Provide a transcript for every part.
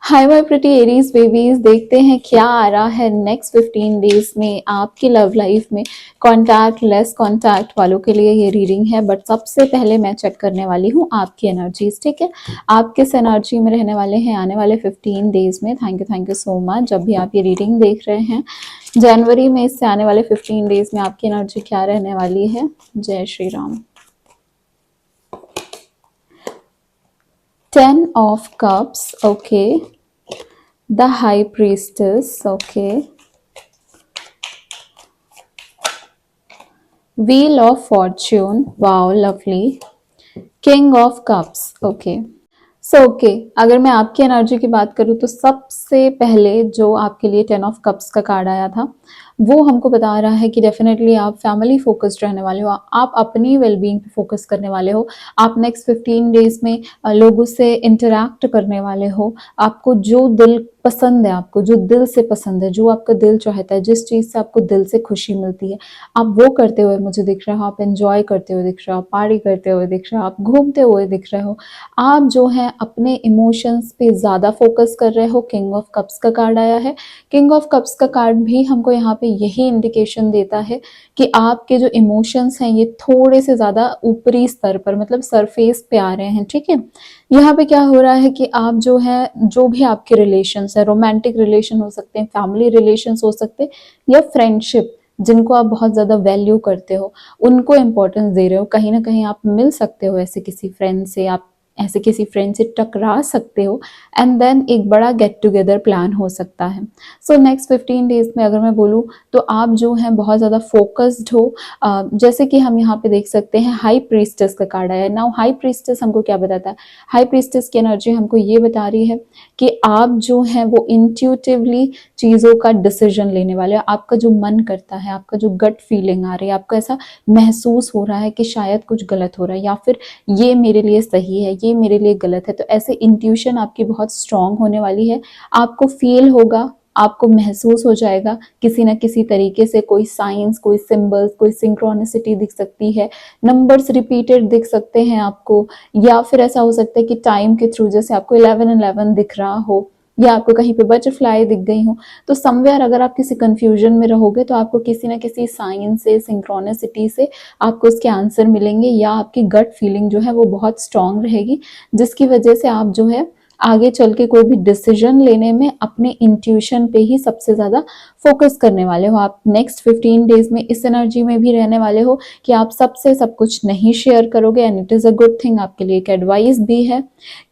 Hi my pretty Aries babies, देखते हैं क्या आ रहा है नेक्स्ट 15 डेज में आपकी लव लाइफ में। कॉन्टैक्ट लेस कॉन्टैक्ट वालों के लिए ये रीडिंग है, बट सबसे पहले मैं चेक करने वाली हूँ आपकी एनर्जीज। ठीक है, आप किस एनर्जी में रहने वाले हैं आने वाले 15 डेज में। Thank you so much. जब भी आप ये रीडिंग देख रहे हैं जनवरी में, इससे आने वाले 15 डेज में आपकी एनर्जी क्या रहने वाली है। जय Shri Ram. 10 of cups, okay. The high priestess, okay. Wheel of fortune, wow, lovely. King of cups, okay. Okay, अगर मैं आपकी एनर्जी की बात करूँ तो सबसे पहले जो आपके लिए 10 ऑफ कप्स का कार्ड आया था वो हमको बता रहा है कि डेफिनेटली आप फैमिली फोकस्ड रहने वाले हो, आप अपनी वेलबींग पे फोकस करने वाले हो, आप नेक्स्ट 15 डेज में लोगों से इंटरैक्ट करने वाले हो। आपको जो दिल पसंद है, आपको जो दिल से पसंद है, जो आपका दिल चाहता है, जिस चीज़ से आपको दिल से खुशी मिलती है, आप वो करते हुए मुझे दिख रहा हो। आप एंजॉय करते हुए दिख रहे हो, आप पार्टी करते हुए दिख रहे हो, आप घूमते हुए दिख रहे हो। आप जो है अपने इमोशंस पे ज़्यादा फोकस कर रहे हो। किंग ऑफ कप्स का कार्ड आया है। किंग ऑफ कप्स का कार्ड भी हमको यहाँ पे यही इंडिकेशन देता है कि आपके जो इमोशंस हैं ये थोड़े से ज़्यादा ऊपरी स्तर पर, मतलब सरफेस पे आ रहे हैं। ठीक है, यहाँ पे क्या हो रहा है कि आप जो है, जो भी आपके रिलेशंस है, रोमांटिक रिलेशन हो सकते हैं, फैमिली रिलेशंस हो सकते हैं, या फ्रेंडशिप जिनको आप बहुत ज़्यादा वैल्यू करते हो, उनको इम्पोर्टेंस दे रहे हो। कहीं ना कहीं आप मिल सकते हो ऐसे किसी फ्रेंड से, आप ऐसे किसी फ्रेंड से टकरा सकते हो, एंड देन एक बड़ा गेट टुगेदर प्लान हो सकता है। सो नेक्स्ट 15 डेज में अगर मैं बोलूँ तो आप जो है बहुत ज़्यादा फोकस्ड हो। जैसे कि हम यहाँ पे देख सकते हैं हाई प्रीस्टेस का कार्ड आया है। नाउ हाई प्रीस्टेस हमको क्या बताता है? हाई प्रीस्टेस की एनर्जी हमको ये बता रही है कि आप जो है वो इंट्यूटिवली चीज़ों का डिसीजन लेने वाले हो। आपका जो मन करता है, आपका जो गट फीलिंग आ रही है, आपको ऐसा महसूस हो रहा है कि शायद कुछ गलत हो रहा है, या फिर ये मेरे लिए सही है, ये मेरे लिए गलत है, तो ऐसे इंट्यूशन आपकी बहुत स्ट्रांग होने वाली है। आपको फील होगा, आपको महसूस हो जाएगा किसी ना किसी तरीके से, कोई साइंस, कोई सिंबल्स, कोई सिंक्रोनिसिटी दिख सकती है, नंबर्स रिपीटेड दिख सकते हैं आपको, या फिर ऐसा हो सकता है कि टाइम के थ्रू जैसे आपको 11-11 दिख रहा हो, या आपको कहीं पे बटरफ्लाई दिख गई हो। तो समवेयर अगर आप किसी कंफ्यूजन में रहोगे तो आपको किसी ना किसी साइन से, सिंक्रोनिसिटी से आपको उसके आंसर मिलेंगे, या आपकी गट फीलिंग जो है वो बहुत स्ट्रांग रहेगी, जिसकी वजह से आप जो है आगे चल के कोई भी डिसीजन लेने में अपने इंट्यूशन पे ही सबसे ज़्यादा फोकस करने वाले हो। आप नेक्स्ट 15 डेज में इस एनर्जी में भी रहने वाले हो कि आप सबसे सब कुछ नहीं शेयर करोगे, and it is a good thing. आपके लिए एक एडवाइस भी है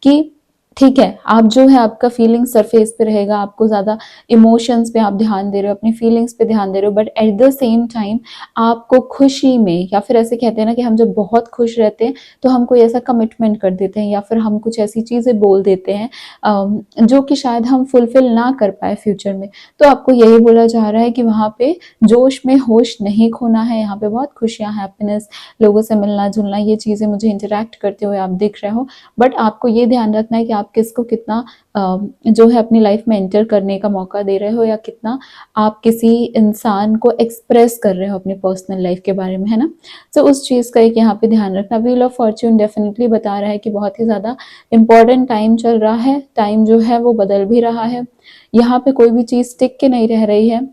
कि ठीक है, आप जो है आपका फीलिंग सरफेस पे रहेगा, आपको ज़्यादा इमोशंस पे आप ध्यान दे रहे हो, अपनी फीलिंग्स पे ध्यान दे रहे हो, but at the same time आपको खुशी में, या फिर ऐसे कहते हैं ना कि हम जब बहुत खुश रहते हैं तो हम कोई ऐसा कमिटमेंट कर देते हैं, या फिर हम कुछ ऐसी चीज़ें बोल देते हैं जो कि शायद हम फुलफिल ना कर पाए फ्यूचर में। तो आपको यही बोला जा रहा है कि वहाँ पे जोश में होश नहीं खोना है। यहाँ पे बहुत खुशियाँ, हैप्पीनेस, लोगों से मिलना जुलना, ये चीज़ें मुझे इंटरेक्ट करते हुए आप दिख रहे हो, बट आपको ये ध्यान रखना है कि आप किसको कितना जो है अपनी लाइफ में एंटर करने का मौका दे रहे हो, या कितना आप किसी इंसान को एक्सप्रेस कर रहे हो अपनी पर्सनल लाइफ के बारे में, है ना। तो उस चीज़ का एक यहाँ पे ध्यान रखना। व्हील ऑफ फॉर्च्यून डेफिनेटली बता रहा है कि बहुत ही ज़्यादा इंपॉर्टेंट टाइम चल रहा है, टाइम जो है वो बदल भी रहा है। यहाँ पे कोई भी चीज़ टिक के नहीं रह रही है,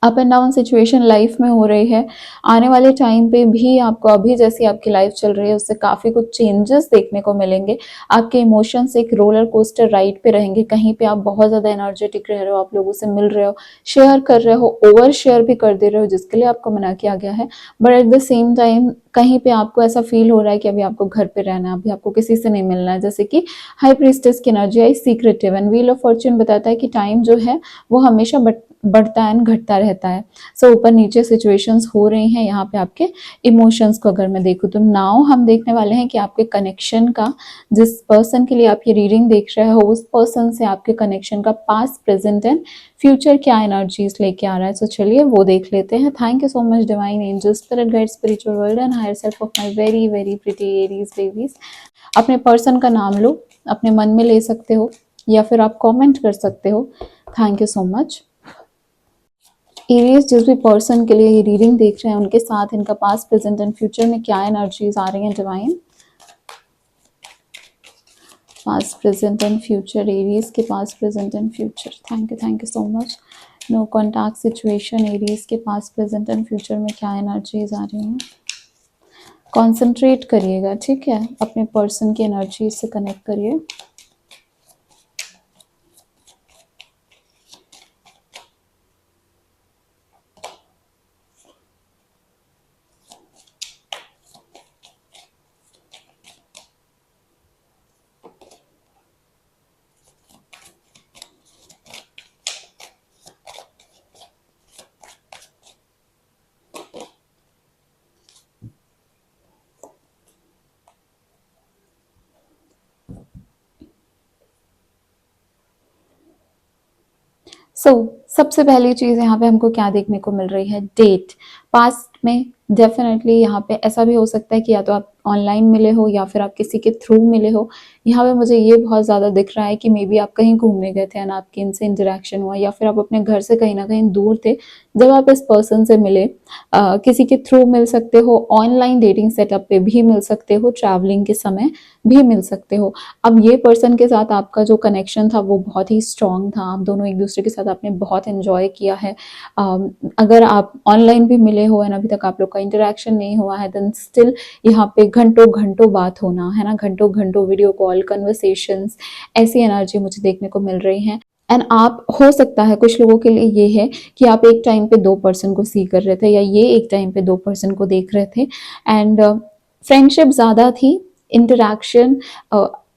up and down situation life में हो रही है। आने वाले टाइम पे भी आपको अभी जैसी आपकी लाइफ चल रही है उससे काफ़ी कुछ चेंजेस देखने को मिलेंगे। आपके इमोशंस एक रोलर कोस्टर राइड पे रहेंगे। कहीं पे आप बहुत ज़्यादा एनर्जेटिक रह रहे हो, आप लोगों से मिल रहे हो, शेयर कर रहे हो, ओवर शेयर भी कर दे रहे हो जिसके लिए आपको मना किया गया है, but at the same time कहीं पे आपको ऐसा फील हो रहा है कि अभी आपको घर पे रहना है, अभी आपको किसी से नहीं मिलना है। जैसे कि हाई प्रीस्टेस की energy I secretive, and wheel of Fortune बताता है कि टाइम जो है वो हमेशा बढ़ता है, घटता रहता है। सो ऊपर नीचे सिचुएशंस हो रही हैं। यहाँ पे आपके इमोशंस को अगर मैं देखूँ तो नाउ हम देखने वाले हैं कि आपके कनेक्शन का, जिस पर्सन के लिए आप ये रीडिंग देख रहे हो, उस पर्सन से आपके कनेक्शन का पास्ट, प्रेजेंट एंड फ्यूचर क्या एनर्जीज लेके आ रहा है। सो चलिए वो देख लेते हैं। Thank you so much divine angels, spirit guide, spiritual world and higher self of my very very pretty Aries babies. अपने पर्सन का नाम लो, अपने मन में ले सकते हो, या फिर आप कमेंट कर सकते हो। Thank you so much. Aries, जिस भी पर्सन के लिए ये रीडिंग देख रहे हैं उनके साथ इनका पास्ट, प्रेजेंट एंड फ्यूचर में क्या एनर्जीज आ रही हैं divine. Past present and future, Aries के past present and future. Thank you so much. No contact situation, Aries के पास्ट प्रेजेंट एंड फ्यूचर में क्या एनर्जीज आ रही हैं। कॉन्सेंट्रेट करिएगा, ठीक है, अपने पर्सन की एनर्जी से कनेक्ट करिए। सबसे पहली चीज यहाँ पे हमको क्या देखने को मिल रही है, डेट। पास्ट में डेफिनेटली यहाँ पे ऐसा भी हो सकता है कि या तो आप ऑनलाइन मिले हो या फिर आप किसी के थ्रू मिले हो। यहाँ पे मुझे ये बहुत ज़्यादा दिख रहा है कि मे बी आप कहीं घूमने गए थे एंड आपकी इनसे इंटरेक्शन हुआ, या फिर आप अपने घर से कहीं ना कहीं दूर थे जब आप इस पर्सन से मिले। किसी के थ्रू मिल सकते हो, ऑनलाइन डेटिंग सेटअप पे भी मिल सकते हो, ट्रैवलिंग के समय भी मिल सकते हो। अब ये पर्सन के साथ आपका जो कनेक्शन था वो बहुत ही स्ट्रांग था, आप दोनों एक दूसरे के साथ आपने बहुत एंजॉय किया है। अगर आप ऑनलाइन भी मिले हो एंड अभी तक आप लोग का इंटरेक्शन नहीं हुआ है, देन स्टिल यहाँ पे घंटों घंटों बात होना है ना, घंटों घंटों वीडियो कॉल, कन्वर्सेशंस, ऐसी एनर्जी मुझे देखने को मिल रही है। एंड आप, हो सकता है कुछ लोगों के लिए ये है कि आप एक टाइम पे दो पर्सन को सी कर रहे थे, या ये एक टाइम पे दो पर्सन को देख रहे थे एंड फ्रेंडशिप ज़्यादा थी, इंटरेक्शन,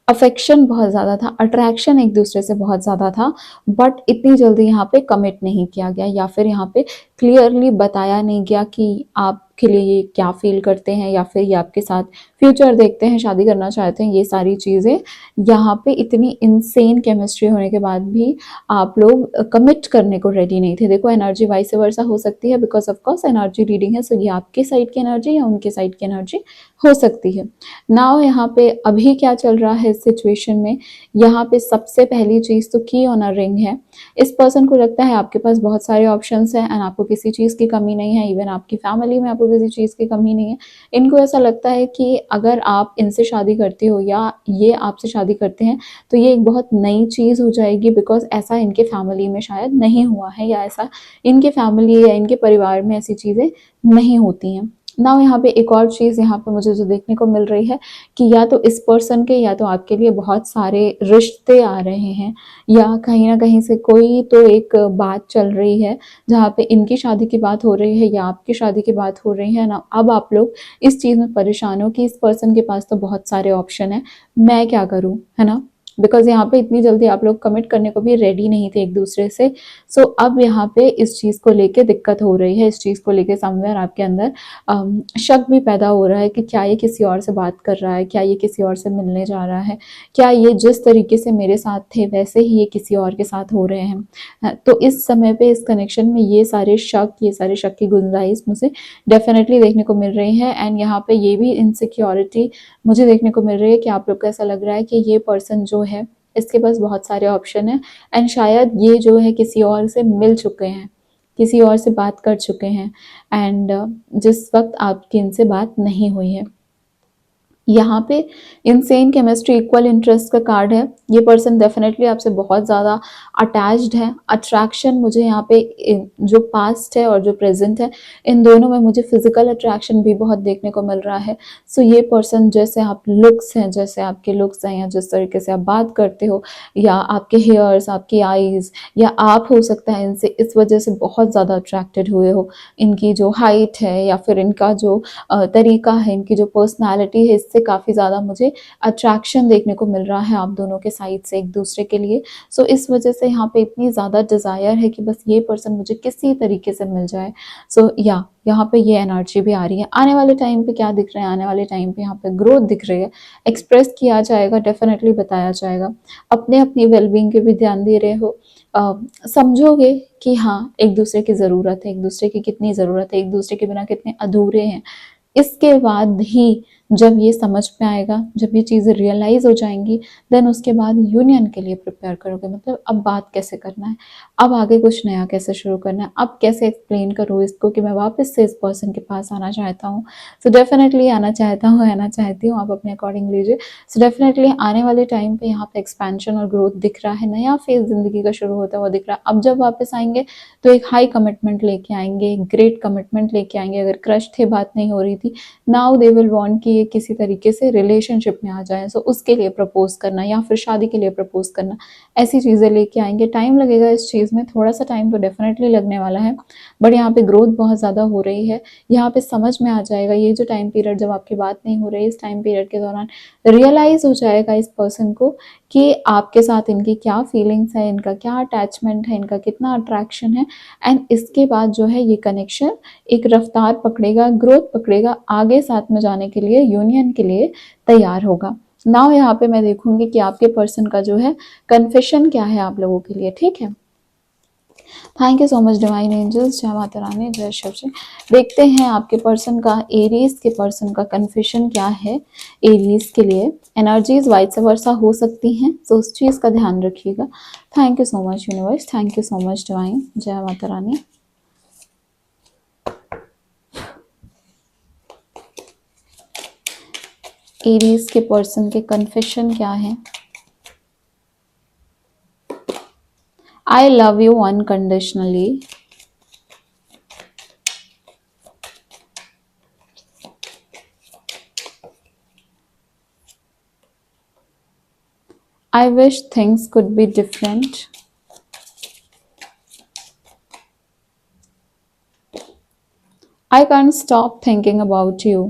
अफेक्शन बहुत ज़्यादा था, अट्रैक्शन एक दूसरे से बहुत ज़्यादा था, बट इतनी जल्दी यहाँ पे कमिट नहीं किया गया, या फिर यहाँ पे क्लियरली बताया नहीं गया कि आपके लिए ये क्या फील करते हैं, या फिर ये आपके साथ फ्यूचर देखते हैं, शादी करना चाहते हैं। ये सारी चीज़ें यहाँ पे इतनी इनसेन केमिस्ट्री होने के बाद भी आप लोग कमिट करने को रेडी नहीं थे। देखो एनर्जी वाइस वर्सा हो सकती है, because of course energy reading है, सो ये आपके साइड की एनर्जी या उनके साइड की एनर्जी हो सकती है। नाउ यहाँ पे अभी क्या चल रहा है इस सिचुएशन में, यहाँ पे सबसे पहली चीज़ तो की ऑन अ रिंग है। इस पर्सन को लगता है आपके पास बहुत सारे ऑप्शंस हैं एंड आपको किसी चीज़ की कमी नहीं है, इवन आपकी फैमिली में आपको किसी चीज़ की कमी नहीं है। इनको ऐसा लगता है कि अगर आप इनसे शादी करते हो या ये आपसे शादी करते हैं तो ये एक बहुत नई चीज़ हो जाएगी, बिकॉज ऐसा इनके फैमिली में शायद नहीं हुआ है, या ऐसा इनके फैमिली या इनके परिवार में ऐसी चीज़ें नहीं होती हैं। ना यहाँ पे एक और चीज़ यहाँ पे मुझे जो देखने को मिल रही है कि या तो इस पर्सन के या तो आपके लिए बहुत सारे रिश्ते आ रहे हैं, या कहीं ना कहीं से कोई तो एक बात चल रही है जहाँ पे इनकी शादी की बात हो रही है या आपकी शादी की बात हो रही है ना। अब आप लोग इस चीज़ में परेशान हो कि इस पर्सन के पास तो बहुत सारे ऑप्शन है, मैं क्या करूँ, है ना, बिकॉज यहाँ पे इतनी जल्दी आप लोग कमिट करने को भी रेडी नहीं थे एक दूसरे से। सो अब यहाँ पे इस चीज़ को लेके दिक्कत हो रही है, इस चीज़ को लेके समवेयर आपके अंदर शक भी पैदा हो रहा है कि क्या ये किसी और से बात कर रहा है, क्या ये किसी और से मिलने जा रहा है, क्या ये जिस तरीके से मेरे साथ थे वैसे ही ये किसी और के साथ हो रहे हैं। तो इस समय पे इस कनेक्शन में ये सारे शक की गुंजाइश मुझे डेफिनेटली देखने को मिल रही है। एंड यहाँ पे ये भी इनसिक्योरिटी मुझे देखने को मिल रही है कि आप लोग को ऐसा लग रहा है कि ये पर्सन जो है इसके पास बहुत सारे ऑप्शन है एंड शायद ये जो है किसी और से मिल चुके हैं, किसी और से बात कर चुके हैं एंड जिस वक्त आपकी इनसे बात नहीं हुई है। यहाँ पे इनसेन केमिस्ट्री, इक्वल इंटरेस्ट का कार्ड है। ये पर्सन डेफिनेटली आपसे बहुत ज़्यादा अटैच्ड है। अट्रैक्शन मुझे यहाँ पे जो पास्ट है और जो प्रेजेंट है इन दोनों में मुझे फिजिकल अट्रैक्शन भी बहुत देखने को मिल रहा है। सो ये पर्सन जैसे आप लुक्स हैं, जैसे आपके लुक्स हैं, या जिस तरीके से आप बात करते हो, या आपके हेयर्स, आपकी आईज, या आप हो सकता है इनसे इस वजह से बहुत ज़्यादा अट्रैक्टेड हुए हो। इनकी जो हाइट है या फिर इनका जो तरीका है, इनकी जो पर्सनैलिटी है, इससे काफ़ी ज़्यादा मुझे अट्रैक्शन देखने को मिल रहा है आप दोनों के साइड से एक दूसरे के लिए। सो इस वजह से यहाँ पे इतनी ज़्यादा डिज़ायर है कि बस ये पर्सन मुझे किसी तरीके से मिल जाए। सो यहाँ पे ये एनर्जी भी आ रही है। आने वाले टाइम पे क्या दिख रहा है, आने वाले टाइम पे यहाँ पे ग्रोथ दिख रही है, एक्सप्रेस किया जाएगा, डेफिनेटली बताया जाएगा। अपने अपनी वेलबींग के भी ध्यान दे रहे हो, समझोगे कि हाँ एक दूसरे की ज़रूरत है, एक दूसरे की कितनी ज़रूरत है, एक दूसरे के बिना कितने अधूरे हैं। इसके बाद ही जब ये समझ में आएगा, जब ये चीज़ें रियलाइज़ हो जाएंगी, देन उसके बाद यूनियन के लिए प्रिपेयर करोगे। मतलब अब बात कैसे करना है, अब आगे कुछ नया कैसे शुरू करना है, अब कैसे एक्सप्लेन करूँ इसको कि मैं वापस से इस पर्सन के पास आना चाहता हूँ। सो डेफिनेटली आना चाहता हूँ, आना चाहती हूँ, आप अपने अकॉर्डिंग लीजिए। सो डेफिनेटली आने वाले टाइम पे यहाँ पे एक्सपेंशन और ग्रोथ दिख रहा है, नया फेज जिंदगी का शुरू होता हुआ दिख रहा है। अब जब वापस आएंगे तो एक हाई कमिटमेंट लेके आएंगे, एक ग्रेट कमिटमेंट लेके आएंगे। अगर क्रश थे, बात नहीं हो रही थी, नाउ दे विल वांट कि ये किसी तरीके से रिलेशनशिप में आ जाए। सो उसके लिए प्रपोज करना या फिर शादी के लिए प्रपोज करना, ऐसी चीज़ें लेके आएंगे। टाइम लगेगा इस चीज़ में, थोड़ा सा टाइम तो डेफिनेटली लगने वाला है, बट यहाँ पे ग्रोथ बहुत ज़्यादा हो रही है। यहाँ पे समझ में आ जाएगा, ये जो टाइम पीरियड जब आपकी बात नहीं हो रही, इस टाइम पीरियड के दौरान रियलाइज हो जाएगा इस पर्सन को कि आपके साथ इनकी क्या फीलिंग्स है, इनका क्या अटैचमेंट है, इनका कितना अट्रैक्शन है। एंड इसके बाद जो है ये कनेक्शन एक रफ्तार पकड़ेगा, ग्रोथ पकड़ेगा, आगे साथ में जाने के लिए, यूनियन के लिए तैयार होगा। नाउ यहाँ पे मैं देखूंगी कि आपके पर्सन का जो है कन्फेशन क्या है आप लोगों के लिए। ठीक है, thank you so much divine angels, जय माता रानी, जय शिव जी। देखते हैं आपके पर्सन का, एरीज के पर्सन का कन्फेशन क्या है एरीज के लिए। एनर्जीज वाइस वर्सा हो सकती हैं, तो उस चीज़ का ध्यान रखिएगा। Thank you so much universe, thank you so much divine, जय माता रानी। एरीज के पर्सन के कन्फेशन क्या है। आई love you unconditionally. I wish things could be different. I can't stop thinking about you.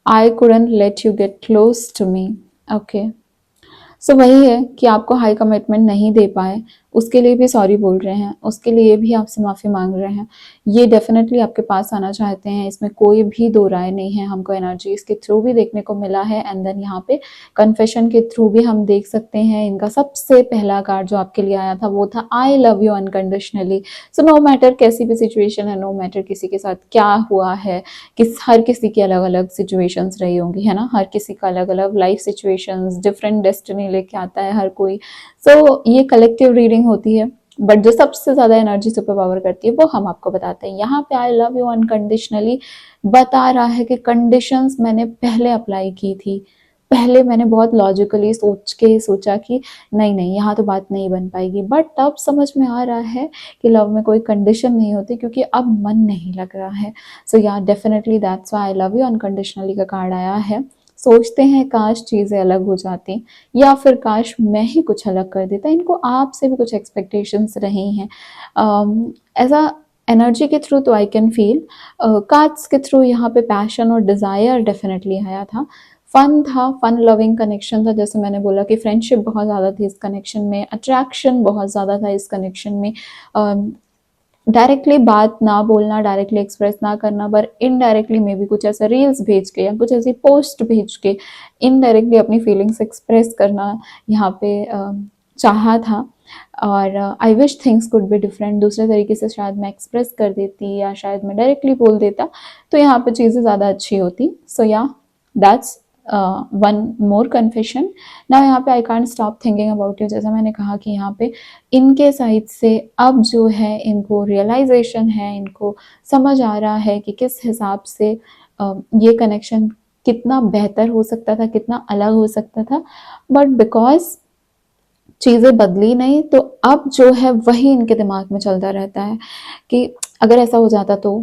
I couldn't let you get close to me. Okay. सो वही है कि आपको high commitment नहीं दे पाए, उसके लिए भी सॉरी बोल रहे हैं, उसके लिए भी आपसे माफ़ी मांग रहे हैं। ये डेफिनेटली आपके पास आना चाहते हैं, इसमें कोई भी दो राय नहीं है। हमको एनर्जी इसके थ्रू भी देखने को मिला है, एंड देन यहाँ पे कन्फेशन के थ्रू भी हम देख सकते हैं। इनका सबसे पहला कार्ड जो आपके लिए आया था वो था I love you unconditionally. So no matter कैसी भी सिचुएशन है, नो मैटर किसी के साथ क्या हुआ है, हर किसी की अलग अलग सिचुएशंस रही होंगी, है ना, हर किसी का अलग अलग लाइफ सिचुएशंस, डिफरेंट डेस्टिनी लेके आता है हर कोई। सो ये कलेक्टिव रीडिंग होती है, बट जो सबसे ज्यादा एनर्जी सुपर पावर करती है वो हम आपको बताते हैं। यहाँ पे आई लव यू अनकंडीशनली बता रहा है कि कंडीशंस मैंने पहले अप्लाई की थी, पहले मैंने बहुत लॉजिकली सोच के सोचा कि नहीं नहीं यहाँ तो बात नहीं बन पाएगी, बट तब समझ में आ रहा है कि लव में कोई कंडीशन नहीं होती, क्योंकि अब मन नहीं लग रहा है। सो या definitely that's why I love you unconditionally का कार्ड आया है। सोचते हैं काश चीज़ें अलग हो जाती, या फिर काश मैं ही कुछ अलग कर देता। इनको आपसे भी कुछ एक्सपेक्टेशंस रही हैं, ऐसा एनर्जी के थ्रू तो आई कैन फील। कार्ड्स के थ्रू यहाँ पे पैशन और डिज़ायर डेफिनेटली आया था, फन था, फन लविंग कनेक्शन था। जैसे मैंने बोला कि फ्रेंडशिप बहुत ज़्यादा थी इस कनेक्शन में, अट्रैक्शन बहुत ज़्यादा था इस कनेक्शन में। डायरेक्टली बात ना बोलना, डायरेक्टली एक्सप्रेस ना करना, पर इनडायरेक्टली में भी कुछ ऐसा रील्स भेज के या कुछ ऐसी पोस्ट भेज के इनडायरेक्टली अपनी फीलिंग्स एक्सप्रेस करना यहाँ पे चाहा था। और I wish things could be different, दूसरे तरीके से शायद मैं एक्सप्रेस कर देती या शायद मैं डायरेक्टली बोल देता तो यहाँ पे चीज़ें ज़्यादा अच्छी होती। सो या दैट्स वन मोर कन्फेशन। ना यहाँ पे I can't stop thinking about you, जैसा मैंने कहा कि यहाँ पे इनके साइड से अब जो है इनको रियलाइजेशन है, इनको समझ आ रहा है कि किस हिसाब से ये कनेक्शन कितना बेहतर हो सकता था, कितना अलग हो सकता था। बट बिकॉज चीज़ें बदली नहीं, तो अब जो है वही इनके दिमाग में चलता रहता है कि अगर ऐसा हो जाता तो।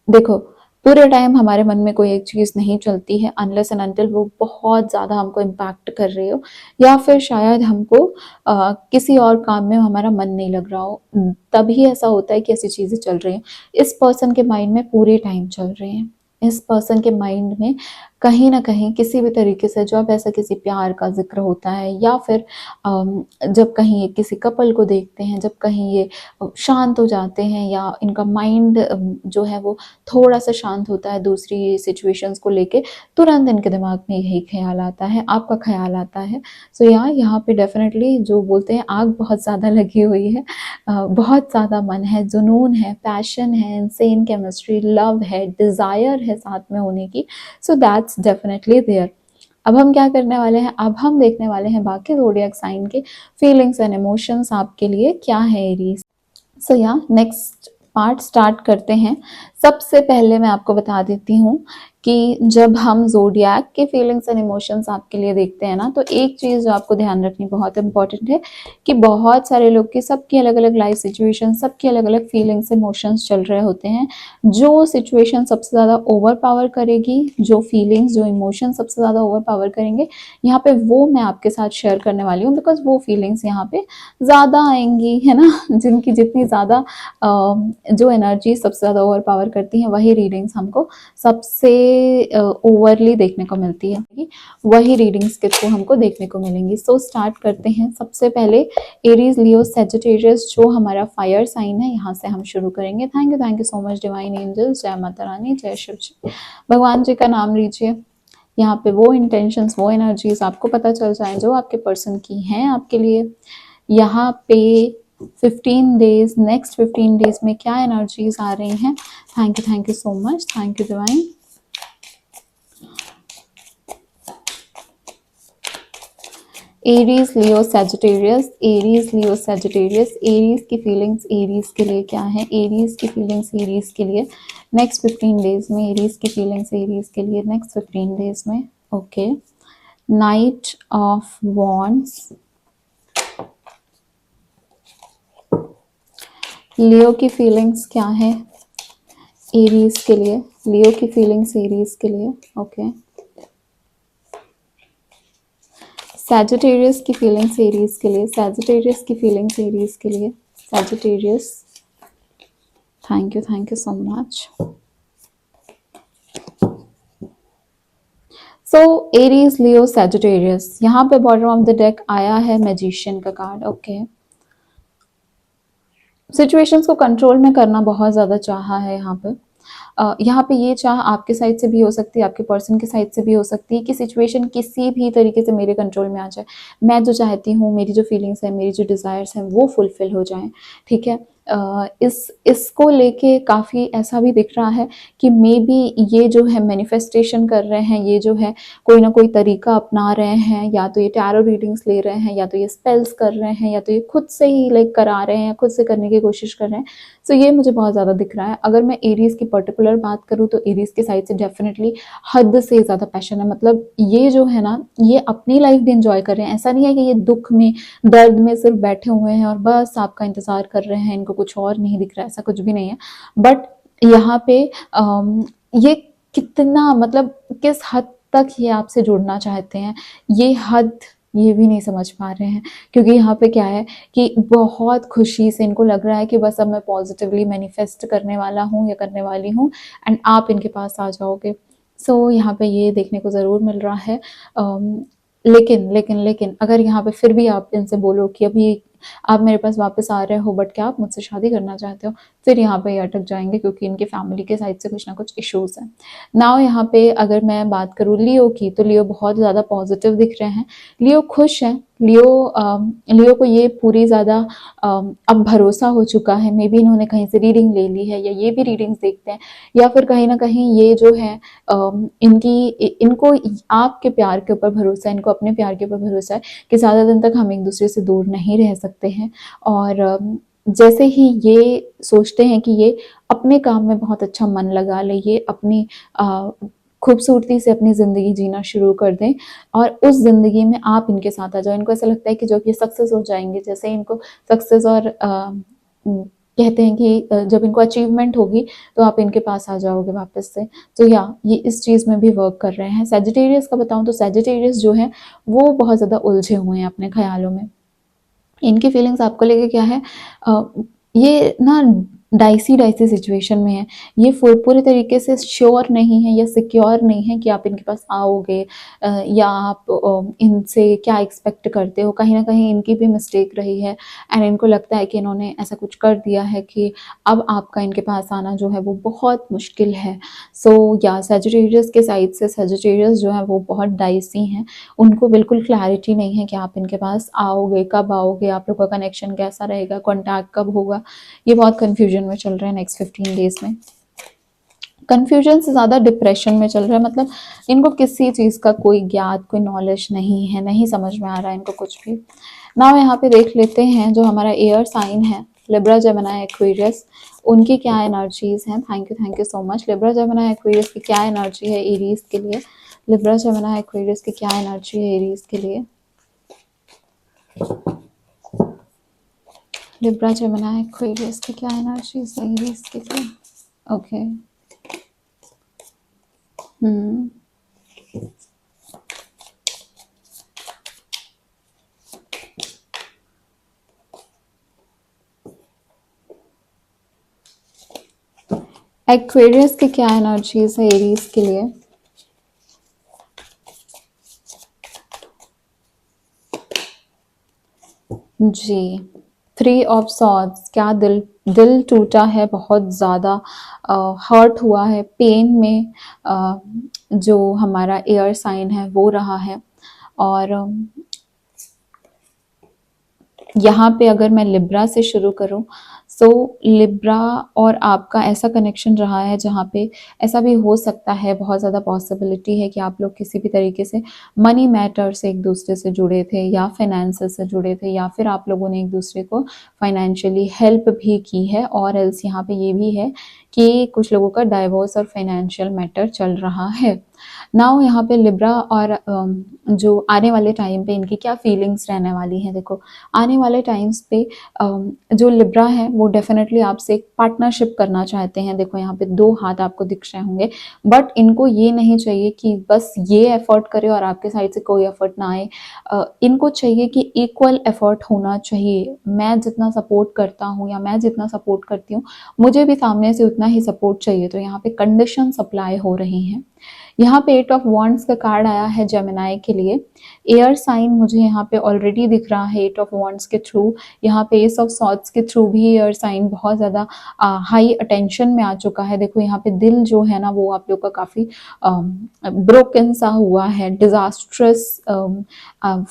देखो, पूरे टाइम हमारे मन में कोई एक चीज़ नहीं चलती है अनलेस एंड अनटिल वो बहुत ज़्यादा हमको इम्पैक्ट कर रही हो, या फिर शायद हमको किसी और काम में हमारा मन नहीं लग रहा हो, तभी ऐसा होता है कि ऐसी चीज़ें चल रही हैं। इस पर्सन के माइंड में पूरे टाइम चल रही हैं, इस पर्सन के माइंड में कहीं ना कहीं किसी भी तरीके से जब ऐसा किसी प्यार का जिक्र होता है, या फिर जब कहीं ये किसी कपल को देखते हैं, जब कहीं ये शांत हो जाते हैं, या इनका माइंड जो है वो थोड़ा सा शांत होता है दूसरी सिचुएशंस को लेके, तुरंत इनके दिमाग में यही ख्याल आता है, आपका ख्याल आता है। सो यहाँ पे डेफिनेटली जो बोलते हैं आग बहुत ज़्यादा लगी हुई है, बहुत ज़्यादा मन है, जुनून है, पैशन है, इनसेन केमिस्ट्री, लव है, डिज़ायर है साथ में होने की। So that's definitely there. अब हम क्या करने वाले हैं, अब हम देखने वाले हैं बाकी ज़ोडिएक साइन के फीलिंग्स एंड इमोशंस आपके लिए क्या है एरीज। सो या नेक्स्ट पार्ट स्टार्ट करते हैं। सबसे पहले मैं आपको बता देती हूँ कि जब हम ज़ोडिएक के फीलिंग्स एंड इमोशंस आपके लिए देखते हैं ना, तो एक चीज़ जो आपको ध्यान रखनी बहुत इंपॉर्टेंट है कि बहुत सारे लोग की सबकी अलग अलग लाइफ सिचुएशन, सबकी अलग अलग फीलिंग्स इमोशंस चल रहे होते हैं। जो सिचुएशन सबसे ज़्यादा ओवर पावर करेगी, जो फीलिंग्स जो इमोशन सबसे ज़्यादा ओवर पावर करेंगे, यहाँ पे वो मैं आपके साथ शेयर करने वाली हूँ, बिकॉज वो फीलिंग्स यहाँ पे ज़्यादा आएंगी, है ना। जिनकी जितनी ज़्यादा जो एनर्जी सबसे ज़्यादा ओवर पावर करती हैं, वही रीडिंग्स हमको सबसे ओवरली देखने को मिलती है, वही रीडिंग्स के थ्रू हमको देखने को मिलेंगी। सो स्टार्ट करते हैं। सबसे पहले एरीज, लियो, सेजिटेरियस जो हमारा फायर साइन है, यहाँ से हम शुरू करेंगे। Thank you so much divine angels. जय माता रानी, जय शिव जी। भगवान जी का नाम लीजिए। यहाँ पे वो इंटेंशंस, वो एनर्जीज आपको पता चल जाए जो आपके पर्सन की हैं आपके लिए। यहाँ पे 15 डेज, नेक्स्ट 15 डेज में क्या एनर्जीज आ रही हैं। Thank you so much, thank you divine. Aries, Leo, Sagittarius, Aries, Leo, Sagittarius, Aries की फीलिंग्स एरीज के लिए क्या है, एरीज की फीलिंग्स एरीज के लिए नेक्स्ट 15 डेज में, एरीज की फीलिंग्स एरीज के लिए नेक्स्ट 15 डेज में। ओके, नाइट ऑफ वॉन्ड्स, लियो की फीलिंग्स क्या है एरीज के लिए, लियो की फीलिंग्स एरीज के लिए। ओके, सैजिटेरियस की फीलिंग्स एरीज के लिए, सैजिटेरियस की फीलिंग्स एरीज के लिए, Sagittarius. Thank you so much. So Aries, Leo, Sagittarius, यहाँ पे बॉटम ऑफ द डेक आया है मैजिशियन का कार्ड। ओके, सिचुएशंस को कंट्रोल में करना बहुत ज़्यादा चाहा है यहाँ पे। यहाँ पे ये चाह आपके साइड से भी हो सकती है, आपके पर्सन के साइड से भी हो सकती है कि सिचुएशन किसी भी तरीके से मेरे कंट्रोल में आ जाए, मैं जो चाहती हूँ, मेरी जो फीलिंग्स है, मेरी जो डिज़ायर्स हैं, वो फुलफिल हो जाएं। ठीक है, इसको लेके काफ़ी ऐसा भी दिख रहा है कि मे बी ये जो है मैनिफेस्टेशन कर रहे हैं, ये जो है कोई ना कोई तरीका अपना रहे हैं, या तो ये टैरो रीडिंग्स ले रहे हैं, या तो ये स्पेल्स कर रहे हैं, या तो ये खुद से ही लाइक करा रहे हैं, खुद से करने की कोशिश कर रहे हैं। सो ये मुझे बहुत ज़्यादा दिख रहा है। अगर मैं एरीज की पर्टिकुलर बात करूँ तो एरीज की साइड से डेफिनेटली हद से ज़्यादा पैशन है। मतलब ये जो है ना, ये अपनी लाइफ भी इंजॉय कर रहे हैं। ऐसा नहीं है कि ये दुख में, दर्द में सिर्फ बैठे हुए हैं और बस आपका इंतजार कर रहे हैं, इनको कुछ और नहीं दिख रहा है, ऐसा कुछ भी नहीं है। बट यहाँ पे ये कितना, मतलब किस हद तक ये आपसे जुड़ना चाहते हैं, ये हद ये भी नहीं समझ पा रहे हैं। क्योंकि यहाँ पे क्या है कि बहुत खुशी से इनको लग रहा है कि बस अब मैं पॉजिटिवली मैनिफेस्ट करने वाला हूँ या करने वाली हूँ, एंड आप इनके पास आ जाओगे। सो यहाँ पे ये देखने को ज़रूर मिल रहा है। लेकिन अगर यहाँ पे फिर भी आप इनसे बोलो कि अभी आप मेरे पास वापस आ रहे हो, बट क्या आप मुझसे शादी करना चाहते हो, फिर यहाँ पे ये अटक जाएंगे, क्योंकि इनके फैमिली के साइड से कुछ ना कुछ इश्यूज हैं। नाउ यहाँ पे अगर मैं बात करूँ लियो की, तो लियो बहुत ज़्यादा पॉजिटिव दिख रहे हैं, लियो खुश हैं। लियो को ये पूरी ज़्यादा अब भरोसा हो चुका है। मे बी इन्होंने कहीं से रीडिंग ले ली है, या ये भी रीडिंग्स देखते हैं, या फिर कहीं ना कहीं ये जो है इनको आपके प्यार के ऊपर भरोसा है, इनको अपने प्यार के ऊपर भरोसा है कि ज़्यादा दिन तक हम एक दूसरे से दूर नहीं रह सकते हैं। और जैसे ही ये सोचते हैं कि ये अपने काम में बहुत अच्छा मन लगा ले, ये अपनी खूबसूरती से अपनी ज़िंदगी जीना शुरू कर दें, और उस ज़िंदगी में आप इनके साथ आ जाओ। इनको ऐसा लगता है कि जब ये सक्सेस हो जाएंगे, जैसे इनको सक्सेस और कहते हैं कि जब इनको अचीवमेंट होगी तो आप इनके पास आ जाओगे वापस से। तो या ये इस चीज़ में भी वर्क कर रहे हैं। सैजिटेरियस का बताऊं तो सैजिटेरियस जो है वो बहुत ज़्यादा उलझे हुए हैं अपने ख्यालों में। इनकी फीलिंग्स आपको लेके क्या है, ये ना डाइसी डाइसी सिचुएशन में है। ये पूरे तरीके से श्योर नहीं है या सिक्योर नहीं है कि आप इनके पास आओगे या आप इनसे क्या एक्सपेक्ट करते हो। कहीं ना कहीं इनकी भी मिस्टेक रही है एंड इनको लगता है कि इन्होंने ऐसा कुछ कर दिया है कि अब आपका इनके पास आना जो है वो बहुत मुश्किल है। सो या सजिटेरियस के साइड से सजिटेरियस जो है वो बहुत डाइसी हैं। उनको बिल्कुल क्लैरिटी नहीं है कि आप इनके पास आओगे, कब आओगे, आप लोग का कनेक्शन कैसा रहेगा, कॉन्टैक्ट कब होगा। ये बहुत कन्फ्यूजन में चल रहा है नेक्स्ट 15 डेज में। कन्फ्यूजन से ज़्यादा डिप्रेशन में चल रहा है, मतलब इनको किसी चीज़ का कोई ज्ञात, कोई नॉलेज नहीं है, नहीं समझ में आ रहा है इनको कुछ भी। नाउ यहाँ पे देख लेते हैं जो हमारा एयर साइन है लिब्रा, जेमिनी, एक्वेरियस, उनकी क्या एनर्जीज हैं। Thank you so much. Libra, Gemini, Aquarius की क्या एनर्जी है एरीज के लिए। लिब्रा, जेमिनी, एक्वेरियस की क्या एनर्जी है एरीज के लिए। लिब्रा, जेमिनी, एक्वेरियस की क्या एनर्जीज है एरीज के लिए। ओके एक्वेरियस की क्या एनर्जीज है एरीज के लिए। जी, 3 ऑफ सॉर्ड्स, क्या दिल दिल टूटा है, बहुत ज़्यादा हर्ट हुआ है, पेन में जो हमारा एयर साइन है वो रहा है। और यहाँ पे अगर मैं लिब्रा से शुरू करूँ, सो लिब्रा और आपका ऐसा कनेक्शन रहा है जहाँ पे ऐसा भी हो सकता है, बहुत ज़्यादा पॉसिबिलिटी है कि आप लोग किसी भी तरीके से मनी मैटर से एक दूसरे से जुड़े थे या फाइनेंसेस से जुड़े थे, या फिर आप लोगों ने एक दूसरे को फाइनेंशियली हेल्प भी की है। और एल्स यहाँ पे ये भी है कि कुछ लोगों का डाइवोर्स और फाइनेंशियल मैटर चल रहा है। नाउ यहाँ पे लिब्रा और जो आने वाले टाइम पे इनकी क्या फीलिंग्स रहने वाली हैं। देखो, आने वाले टाइम्स पे जो लिब्रा है वो डेफिनेटली आपसे एक पार्टनरशिप करना चाहते हैं। देखो यहाँ पे 2 हाथ आपको दिख रहे होंगे, बट इनको ये नहीं चाहिए कि बस ये एफर्ट करे और आपके साइड से कोई एफर्ट ना आए। इनको चाहिए कि इक्वल एफर्ट होना चाहिए। मैं जितना सपोर्ट करता हूँ या मैं जितना सपोर्ट करती हूँ, मुझे भी सामने से उतना ही सपोर्ट चाहिए। तो यहाँ पे कंडीशन सप्लाई हो रही हैं। यहाँ पे 8 ऑफ वॉन्ड्स का कार्ड आया है जेमिनी के लिए। एयर साइन मुझे यहाँ पे ऑलरेडी दिख रहा है 8 ऑफ वॉन्ड्स के थ्रू। यहाँ पे एस ऑफ सॉर्ड्स के थ्रू भी एयर साइन बहुत ज़्यादा हाई अटेंशन में आ चुका है। देखो यहाँ पे दिल जो है ना वो आप लोग का काफ़ी ब्रोकन सा हुआ है, डिजास्ट्रस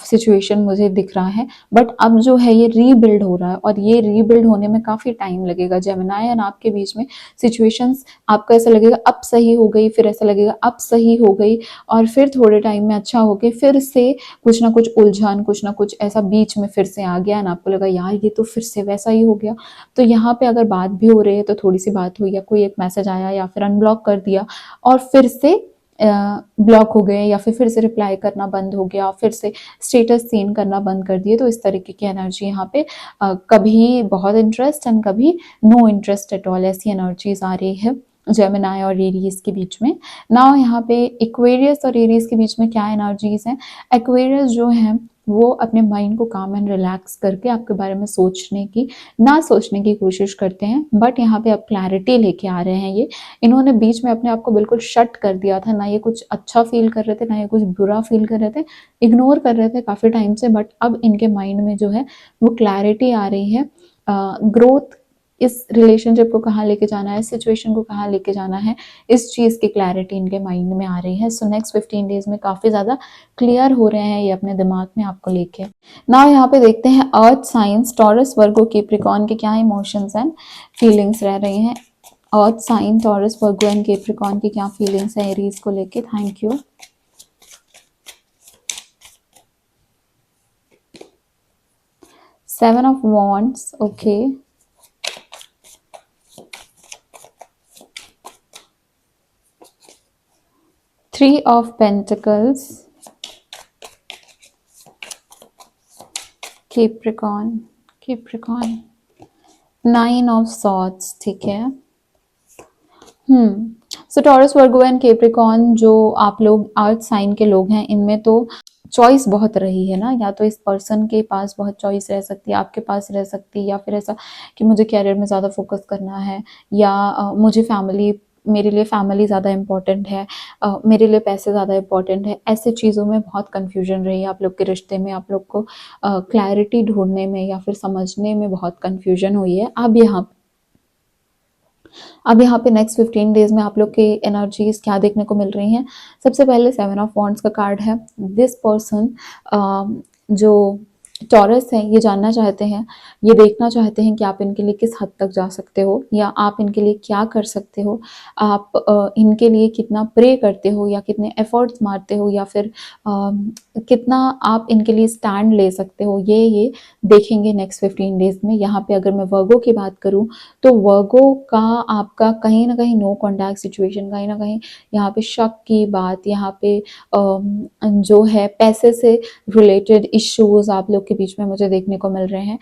सिचुएशन मुझे दिख रहा है। बट अब जो है ये रीबिल्ड हो रहा है और ये रीबिल्ड होने में काफ़ी टाइम लगेगा। जेमिनी एंड आपके बीच में सिचुएशंस, आपको ऐसा लगेगा अब सही हो गई, फिर ऐसा लगेगा अब सही हो गई, और फिर थोड़े टाइम में अच्छा हो गया, फिर से कुछ ना कुछ उलझन, कुछ ना कुछ ऐसा बीच में फिर से आ गया ना, आपको लगा यार ये तो फिर से वैसा ही हो गया। तो यहाँ पे अगर बात भी हो रही है तो थोड़ी सी बात हुई या कोई एक मैसेज आया या फिर अनब्लॉक कर दिया और फिर से ब्लॉक हो गए, या फिर से रिप्लाई करना बंद हो गया, फिर से स्टेटस सीन करना बंद कर दिए। तो इस तरीके की एनर्जी यहाँ पे कभी बहुत इंटरेस्ट एंड कभी नो इंटरेस्ट एट ऑल, ऐसी एनर्जीज आ रही है जेमिनी और एरीज के बीच में। नाउ यहाँ पे एक्वेरियस और एरीज के बीच में क्या एनर्जीज हैं। एक्वेरियस जो है वो अपने माइंड को काम एंड रिलैक्स करके आपके बारे में सोचने की कोशिश करते हैं, बट यहाँ पे अब क्लैरिटी लेके आ रहे हैं। ये इन्होंने बीच में अपने आप को बिल्कुल शट कर दिया था, ना ये कुछ अच्छा फील कर रहे थे ना ये कुछ बुरा फील कर रहे थे, इग्नोर कर रहे थे काफ़ी टाइम से। बट अब इनके माइंड में जो है वो क्लैरिटी आ रही है। ग्रोथ, इस रिलेशनशिप को कहाँ लेके जाना है, इस सिचुएशन को कहाँ लेके जाना है, इस चीज़ की क्लैरिटी इनके माइंड में आ रही है। सो नेक्स्ट 15 डेज में काफ़ी ज़्यादा क्लियर हो रहे हैं ये अपने दिमाग में आपको लेके। नाउ यहाँ पे देखते हैं earth signs, Taurus, Virgo, Capricorn के क्या इमोशंस एंड फीलिंग्स रह रही हैं। Earth sign, Taurus, Virgo and Capricorn की क्या फीलिंग्स है एरीज को लेके। Thank you. Seven of wands, okay. Three of pentacles, Capricorn, nine of swords, ठीक है। So Taurus, Virgo and Capricorn जो आप लोग अर्थ साइन के लोग हैं, इनमें तो चॉइस बहुत रही है ना, या तो इस पर्सन के पास बहुत चॉइस रह सकती है, आपके पास रह सकती है, या फिर ऐसा कि मुझे करियर में ज़्यादा फोकस करना है, या मुझे फैमिली, मेरे लिए फैमिली ज़्यादा इम्पॉर्टेंट है, मेरे लिए पैसे ज़्यादा इम्पॉर्टेंट है। ऐसे चीज़ों में बहुत कन्फ्यूजन रही है आप लोग के रिश्ते में, आप लोग को क्लैरिटी ढूंढने में या फिर समझने में बहुत कन्फ्यूजन हुई है। अब यहाँ पे नेक्स्ट 15 डेज में आप लोग की एनर्जीज क्या देखने को मिल रही हैं। सबसे पहले 7 ऑफ वॉन्ड्स का कार्ड है। दिस पर्सन जो टॉरस है, ये जानना चाहते हैं, ये देखना चाहते हैं कि आप इनके लिए किस हद तक जा सकते हो, या आप इनके लिए क्या कर सकते हो, आप इनके लिए कितना प्रे करते हो, या कितने एफर्ट्स मारते हो, या फिर कितना आप इनके लिए स्टैंड ले सकते हो, ये देखेंगे नेक्स्ट 15 डेज में। यहाँ पे अगर मैं वर्गो की बात करूँ तो वर्गो का आपका कहीं ना कहीं नो कॉन्टैक्ट सिचुएशन, कहीं ना कहीं यहाँ पे शक की बात, यहाँ पे जो है पैसे से रिलेटेड इश्यूज आप लोग के बीच में मुझे देखने को मिल रहे हैं।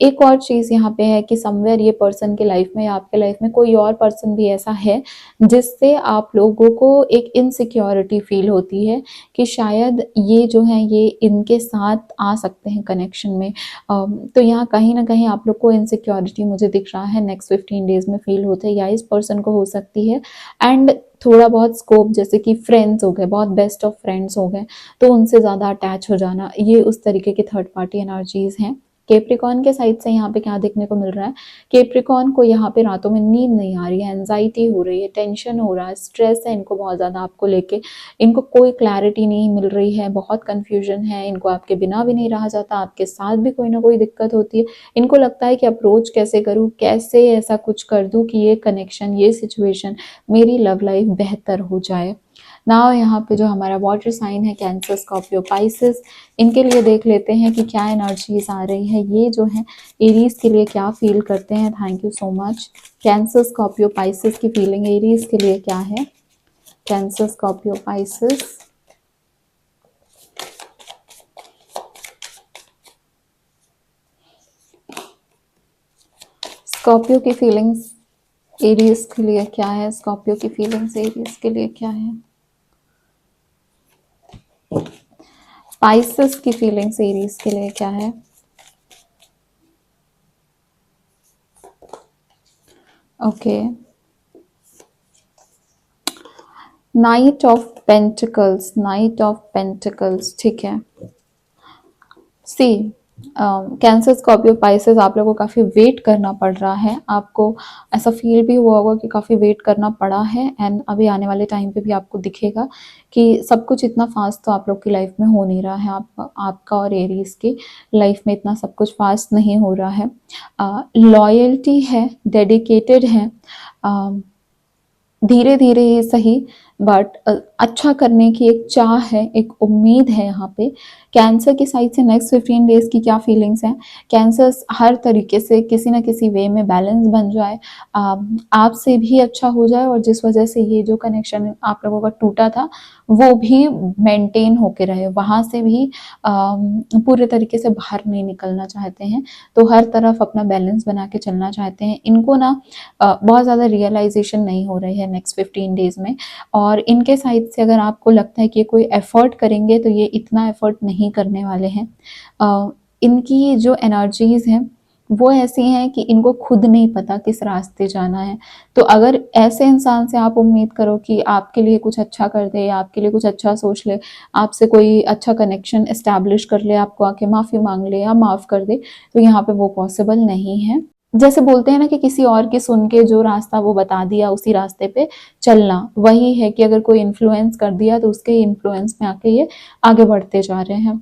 एक और चीज़ यहाँ पे है कि समवेयर ये पर्सन के लाइफ में या आपके लाइफ में कोई और पर्सन भी ऐसा है जिससे आप लोगों को एक इनसिक्योरिटी फील होती है कि शायद ये जो है ये इनके साथ आ सकते हैं कनेक्शन में। तो यहाँ कहीं ना कहीं आप लोग को इनसिक्योरिटी मुझे दिख रहा है नेक्स्ट 15 डेज में फील होते हैं, या इस पर्सन को हो सकती है। एंड थोड़ा बहुत स्कोप, जैसे कि फ्रेंड्स हो गए, बहुत बेस्ट ऑफ फ्रेंड्स हो गए, तो उनसे ज़्यादा अटैच हो जाना, ये उस तरीके की थर्ड पार्टी एनर्जीज हैं। केप्रिकॉन के साइड से यहाँ पे क्या देखने को मिल रहा है, केप्रिकॉन को यहाँ पे रातों में नींद नहीं आ रही है, एंजाइटी हो रही है, टेंशन हो रहा है, स्ट्रेस है इनको बहुत ज़्यादा आपको लेके, इनको कोई क्लैरिटी नहीं मिल रही है, बहुत कन्फ्यूजन है, इनको आपके बिना भी नहीं रहा जाता, आपके साथ भी कोई ना कोई दिक्कत होती है। इनको लगता है कि अप्रोच कैसे करूँ, कैसे ऐसा कुछ कर दूँ कि ये कनेक्शन, ये सिचुएशन, मेरी लव लाइफ बेहतर हो जाए। नाउ यहाँ पे जो हमारा वाटर साइन है, कैंसर, स्कॉर्पियो, पाइसेस, इनके लिए देख लेते हैं कि क्या एनर्जीज आ रही है। ये जो है एरीज के लिए क्या फील करते हैं। Thank you so much. Cancer, Scorpio, Pisces की फीलिंग एरीज के लिए क्या है। कैंसर, स्कॉर्पियो, पाइसेस, स्कॉर्पियो की फीलिंग्स एरीज के लिए क्या है। स्कॉर्पियो की फीलिंग्स एरीज के लिए क्या है। पाइसेस की फीलिंग्स एरीज के लिए क्या है। Okay, night of pentacles, night of pentacles, ठीक है। सी, कैंसर, स्कॉर्पियो, पाइसेस, आप लोगों को काफ़ी वेट करना पड़ रहा है। आपको ऐसा फील भी हुआ होगा कि काफ़ी वेट करना पड़ा है, एंड अभी आने वाले टाइम पे भी आपको दिखेगा कि सब कुछ इतना फास्ट तो आप लोग की लाइफ में हो नहीं रहा है। आपका और एरीज की लाइफ में इतना सब कुछ फास्ट नहीं हो रहा है। लॉयल्टी है, डेडिकेटेड है, धीरे धीरे ये सही, बट अच्छा करने की एक चाह है, एक उम्मीद है यहाँ पे। कैंसर की साइड से नेक्स्ट 15 डेज की क्या फीलिंग्स हैं। कैंसर हर तरीके से किसी ना किसी वे में बैलेंस बन जाए, आपसे भी अच्छा हो जाए, और जिस वजह से ये जो कनेक्शन आप लोगों का टूटा था वो भी मेंटेन होके रहे, वहाँ से भी पूरे तरीके से बाहर नहीं निकलना चाहते हैं, तो हर तरफ अपना बैलेंस बना के चलना चाहते हैं। इनको ना बहुत ज़्यादा रियलाइजेशन नहीं हो रही है नेक्स्ट 15 डेज में, और इनके साइड से अगर आपको लगता है कि कोई एफर्ट करेंगे तो ये इतना एफर्ट नहीं करने वाले हैं। इनकी जो एनर्जीज हैं वो ऐसी हैं कि इनको खुद नहीं पता किस रास्ते जाना है। तो अगर ऐसे इंसान से आप उम्मीद करो कि आपके लिए कुछ अच्छा कर दे, आपके लिए कुछ अच्छा सोच ले, आपसे कोई अच्छा कनेक्शन इस्टेब्लिश कर ले, आपको आके माफ़ी मांग ले या माफ़ कर दे, तो यहाँ पे वो पॉसिबल नहीं है। जैसे बोलते हैं ना कि किसी और की सुन के जो रास्ता वो बता दिया उसी रास्ते पे चलना, वही है कि अगर कोई इन्फ्लुएंस कर दिया तो उसके इन्फ्लुएंस में आके ये आगे बढ़ते जा रहे हैं।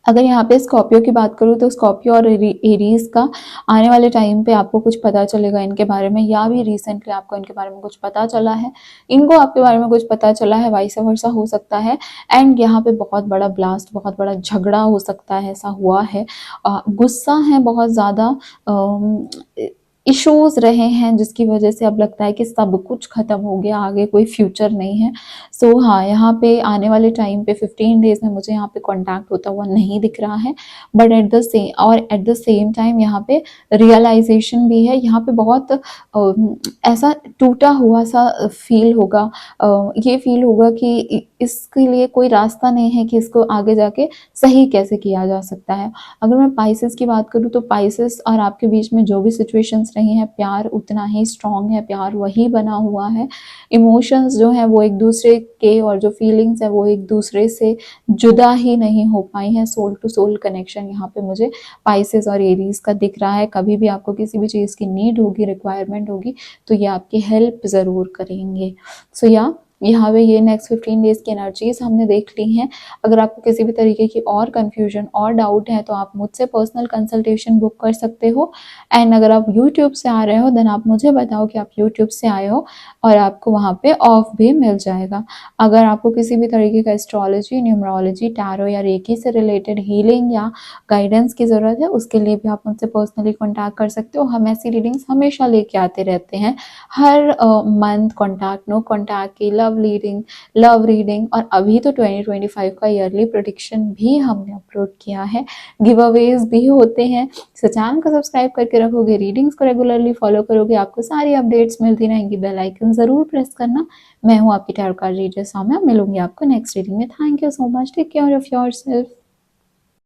अगर यहाँ पे स्कॉर्पियो की बात करूँ तो स्कॉर्पियो और एरीज का आने वाले टाइम पे आपको कुछ पता चलेगा इनके बारे में, या भी रिसेंटली आपको इनके बारे में कुछ पता चला है, इनको आपके बारे में कुछ पता चला है, वाइस वर्सा हो सकता है। एंड यहाँ पे बहुत बड़ा ब्लास्ट, बहुत बड़ा झगड़ा हो सकता है, ऐसा हुआ है। गुस्सा है बहुत ज़्यादा, इश्यूज रहे हैं जिसकी वजह से अब लगता है कि सब कुछ खत्म हो गया, आगे कोई फ्यूचर नहीं है। सो हाँ, यहाँ पे आने वाले टाइम पे 15 डेज में मुझे यहाँ पे कांटेक्ट होता हुआ नहीं दिख रहा है, but at the same time यहाँ पे रियलाइजेशन भी है। यहाँ पे बहुत ऐसा टूटा हुआ सा फील होगा, ये फील होगा कि इसके लिए कोई रास्ता नहीं है कि इसको आगे जाके सही कैसे किया जा सकता है। अगर मैं पाइसेस की बात करूँ तो पाइसेस और आपके बीच में जो भी सिचुएशंस रही हैं, प्यार उतना ही स्ट्रॉन्ग है, प्यार वही बना हुआ है। इमोशंस जो हैं वो एक दूसरे के, और जो फीलिंग्स है वो एक दूसरे से जुदा ही नहीं हो पाई हैं। सोल टू सोल कनेक्शन यहाँ पे मुझे पाइसेस और एरीज का दिख रहा है। कभी भी आपको किसी भी चीज़ की नीड होगी, रिक्वायरमेंट होगी, तो ये आपकी हेल्प ज़रूर करेंगे। सो यहाँ पे ये नेक्स्ट 15 डेज की एनर्जीज हमने देख ली हैं। अगर आपको किसी भी तरीके की और कन्फ्यूजन और डाउट है तो आप मुझसे पर्सनल कंसल्टेशन बुक कर सकते हो। एंड अगर आप यूट्यूब से आ रहे हो देन आप मुझे बताओ कि आप यूट्यूब से आए हो, और आपको वहाँ पे ऑफ भी मिल जाएगा। अगर आपको किसी भी तरीके का एस्ट्रोलॉजी, न्यूमरोलॉजी, टैरो या रेकी से रिलेटेड हीलिंग या गाइडेंस की ज़रूरत है, उसके लिए भी आप मुझसे पर्सनली कॉन्टैक्ट कर सकते हो। हम ऐसी रीडिंग्स हमेशा लेके आते रहते हैं, हर मंथ कॉन्टैक्ट, नो कॉन्टैक्ट की लव रीडिंग, और अभी तो 2025 का ईयरली प्रेडिक्शन भी हमने अपलोड किया है। गिव अवेज भी होते हैं। तो चैनल को सब्सक्राइब करके रखोगे, रीडिंग्स को रेगुलरली फॉलो करोगे, आपको सारी अपडेट्स मिलती रहेंगी। बेल आइकन जरूर प्रेस करना। मैं हूँ आपकी टैरो कार्ड रीडर सौम्या, मिलूंगी आपको नेक्स्ट रीडिंग में। Thank you so much, take care of yourself.